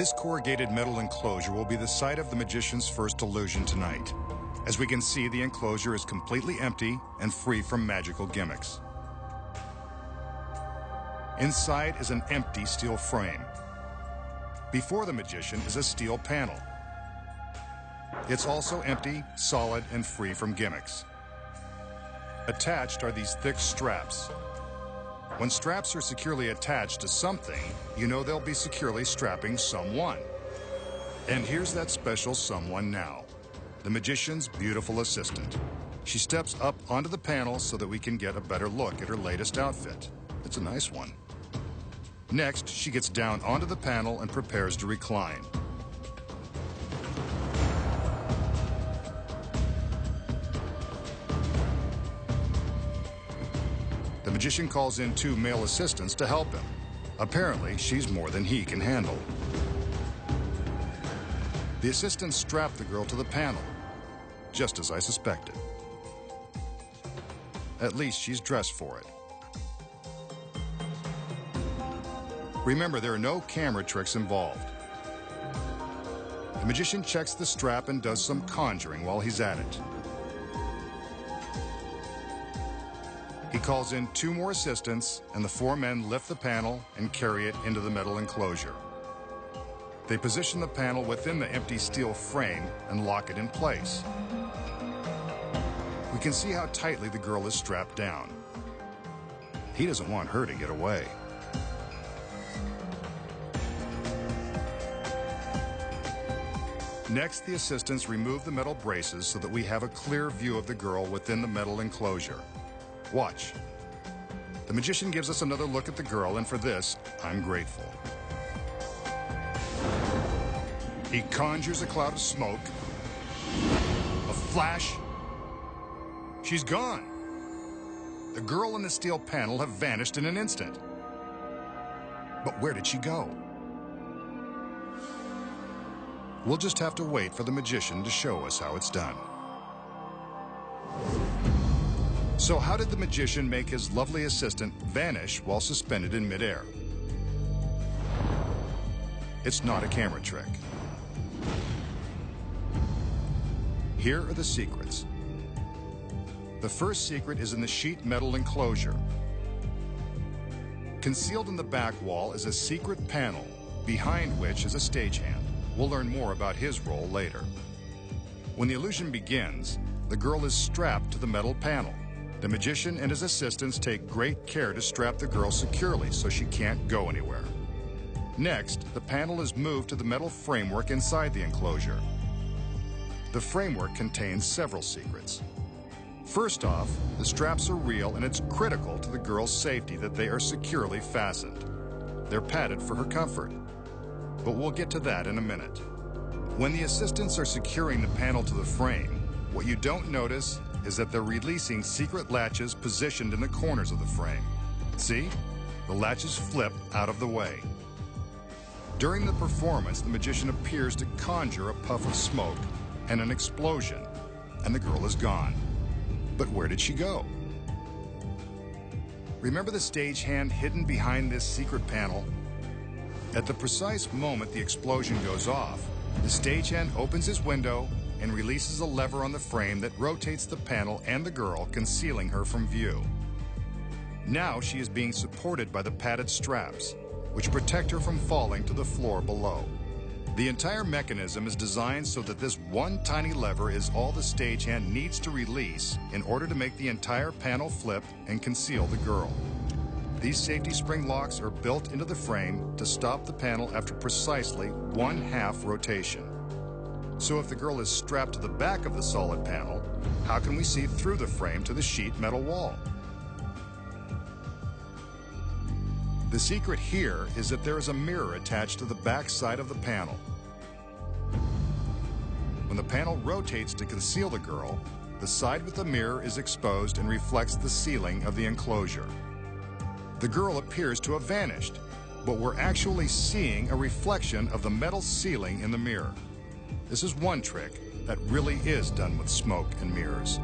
This corrugated metal enclosure will be the site of the magician's first illusion tonight. As we can see, the enclosure is completely empty and free from magical gimmicks. Inside is an empty steel frame. Before the magician is a steel panel. It's also empty, solid, and free from gimmicks. Attached are these thick straps. When straps are securely attached to something, you know they'll be securely strapping someone. And here's that special someone now, the magician's beautiful assistant. She steps up onto the panel so that we can get a better look at her latest outfit. It's a nice one. Next, she gets down onto the panel and prepares to recline. The magician calls in 2 male assistants to help him. Apparently, she's more than he can handle. The assistants strap the girl to the panel, just as I suspected. At least she's dressed for it. Remember, there are no camera tricks involved. The magician checks the strap and does some conjuring while he's at it. He calls in 2 more assistants, and the 4 men lift the panel and carry it into the metal enclosure. They position the panel within the empty steel frame and lock it in place. We can see how tightly the girl is strapped down. He doesn't want her to get away. Next, the assistants remove the metal braces so that we have a clear view of the girl within the metal enclosure. Watch. The magician gives us another look at the girl, and for this, I'm grateful. He conjures a cloud of smoke. A flash. She's gone. The girl and the steel panel have vanished in an instant. But where did she go? We'll just have to wait for the magician to show us how it's done. So how did the magician make his lovely assistant vanish while suspended in midair? It's not a camera trick. Here are the secrets. The first secret is in the sheet metal enclosure. Concealed in the back wall is a secret panel, behind which is a stagehand. We'll learn more about his role later. When the illusion begins, the girl is strapped to the metal panel. The magician and his assistants take great care to strap the girl securely so she can't go anywhere. Next, the panel is moved to the metal framework inside the enclosure. The framework contains several secrets. First off, the straps are real, and it's critical to the girl's safety that they are securely fastened. They're padded for her comfort, but we'll get to that in a minute. When the assistants are securing the panel to the frame, what you don't notice is that they're releasing secret latches positioned in the corners of the frame. See? The latches flip out of the way. During the performance, the magician appears to conjure a puff of smoke and an explosion, and the girl is gone. But where did she go? Remember the stagehand hidden behind this secret panel? At the precise moment the explosion goes off, the stagehand opens his window and releases a lever on the frame that rotates the panel and the girl, concealing her from view. Now she is being supported by the padded straps, which protect her from falling to the floor below. The entire mechanism is designed so that this one tiny lever is all the stagehand needs to release in order to make the entire panel flip and conceal the girl. These safety spring locks are built into the frame to stop the panel after precisely 1/2 rotation. So if the girl is strapped to the back of the solid panel, how can we see through the frame to the sheet metal wall? The secret here is that there is a mirror attached to the back side of the panel. When the panel rotates to conceal the girl, the side with the mirror is exposed and reflects the ceiling of the enclosure. The girl appears to have vanished, but we're actually seeing a reflection of the metal ceiling in the mirror. This is one trick that really is done with smoke and mirrors.